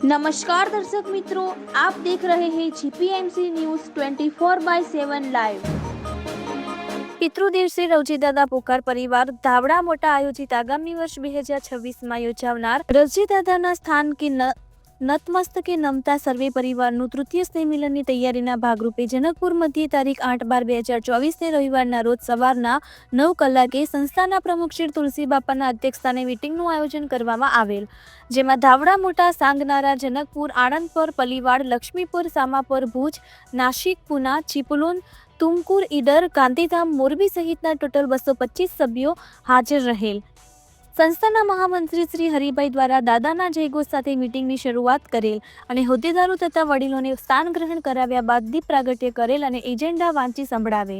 नमस्कार दर्शक मित्रों, आप देख रहे हैं जीपीएमसी न्यूज 24/7 लाइव। પિતૃદેવ શ્રી રવજીદાદા પોકાર પરિવાર ધાવડા મોટા આયોજિત આગામી વર્ષ 2026 યોજાનાર રવજીદાદાના સ્થાન કે નતમસ્તકે નમતા સર્વે પરિવારનું તૃતીય સ્નેહ મિલનની તૈયારીના ભાગરૂપે જનકપુર મધ્યે તારીખ 8/12/2024 રવિવારના રોજ સવારના 9 કલાકે સંસ્થાના પ્રમુખ શ્રી તુલસી બાપાના અધ્યક્ષસ્થાને મીટિંગનું આયોજન કરવામાં આવેલ, જેમાં ધાવડા મોટા, સાંગનારા, જનકપુર, આણંદપર, પલીવાડ, લક્ષ્મીપુર, સામાપર, ભુજ, નાશિક, પુના, ચીપલોન, તુમકુર, ઈડર, ગાંધીધામ, મોરબી સહિતના ટોટલ 225 સભ્યો હાજર રહેલ. સંસ્થાના મહામંત્રી શ્રી હરિભાઈ દ્વારા દાદાના જયઘોષ સાથે મીટિંગની શરૂઆત કરેલ અને હોદ્દેદારો તથા વડીલોને સ્થાન ગ્રહણ કરાવ્યા બાદ દીપ પ્રાગટ્ય કરેલ અને એજન્ડા વાંચી સંભળાવે.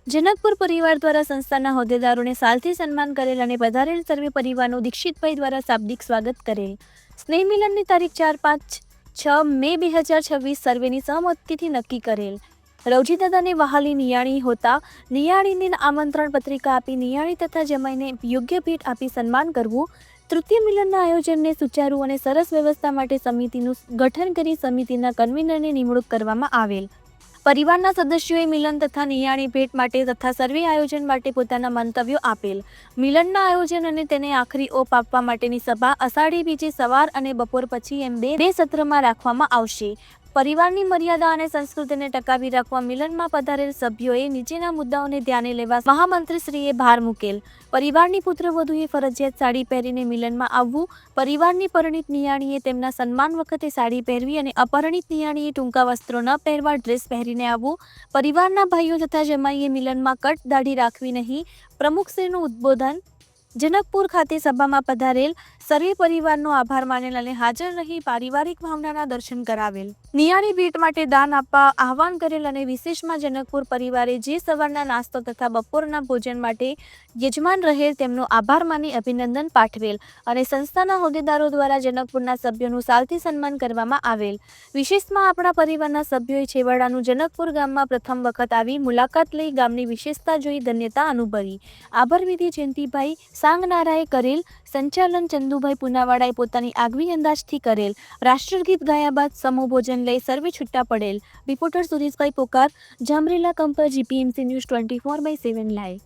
જનકપુર પરિવાર દ્વારા સંસ્થાના હોદ્દેદારોને સાલથી સન્માન કરેલ અને પધારેલ સર્વે પરિવારનું દીક્ષિતભાઈ દ્વારા શાબ્દિક સ્વાગત કરેલ. સ્નેહ મિલનની તારીખ 4-5-6 મે 2026 સર્વેની સહમતિથી નક્કી કરેલ. રવજીદાદાને વહાલી નિયાણી હોતા નિયાણીને આમંત્રણ પત્રિકા આપી નિયાણી તથા જમાઈને યોગ્ય ભેટ આપી સન્માન કરવું. તૃતીય મિલનના આયોજનને સુચારુ અને સરસ વ્યવસ્થા માટે સમિતિનું ગઠન કરી સમિતિના કન્વીનરની નિમણૂક કરવામાં આવેલ. પરિવારના સદસ્યોએ મિલન તથા નિયાણી ભેટ માટે તથા સર્વે આયોજન માટે પોતાના મંતવ્યો આપેલ. મિલનના આયોજન અને તેને આખરી ઓપ આપવા માટેની સભા અષાઢી બીજે સવાર અને બપોર પછી એમ બે સત્રમાં રાખવામાં આવશે. પરિવારની મર્યાદા અને સંસ્કૃતિને ટકાવી રાખવા મિલનમાં પધારેલ સભ્યોએ નીચેના મુદ્દાઓને ધ્યાને લેવા મહામંત્રીશ્રીએ ભાર મૂકેલ. પરિવારની પુત્રવધૂએ ફરજિયાત સાડી પહેરીને મિલનમાં આવવું. પરિવારની પરિણીત નિયાણીએ તેમના સન્માન વખતે સાડી પહેરવી અને અપરિણીત નિયાણીએ ટૂંકા વસ્ત્રો ન પહેરવા ડ્રેસ પહેરીને આવવું. પરિવારના ભાઈઓ તથા જમાઈએ મિલનમાં કટ દાઢી રાખવી નહીં. પ્રમુખશ્રીનું ઉદ્બોધન. જનકપુર ખાતે સભામાં પધારેલ સર્વે પરિવારનો આભાર માનેલ અને હાજર રહી પારિવારિક ભાવનાના દર્શન કરાવેલ. નિયાળી ભેટ માટે દાન આપવા આહવાન કરેલ અને વિશેષમાં જનકપુર પરિવારે જે સવારના નાસ્તો તથા બપોરના ભોજન માટે યજમાન રહેલ તેમનો આભાર માની અભિનંદન પાઠવેલ અને સંસ્થાના હોદ્દેદારો દ્વારા જનકપુરના સભ્યોનું સાલથી સન્માન કરવામાં આવેલ. વિશેષમાં આપણા પરિવારના સભ્યોએ છેવાડાનું જનકપુર ગામમાં પ્રથમ વખત આવી મુલાકાત લઈ ગામની વિશેષતા જોઈ ધન્યતા અનુભવી. આભાર વિધિ જયંતિભાઈ સાંગનારાએ કરેલ. સંચાલન ચંદુભાઈ પુનાવાડાએ પોતાની આગવી અંદાજથી કરેલ. રાષ્ટ્રગીત ગાયા બાદ સમૂહ ભોજન લઈ સર્વે છૂટા પડેલ. રિપોર્ટર સુરેશભાઈ પોકાર, જામરેલા કંપર, જીપીએમસી ન્યૂઝ 24/7 લાઈવ.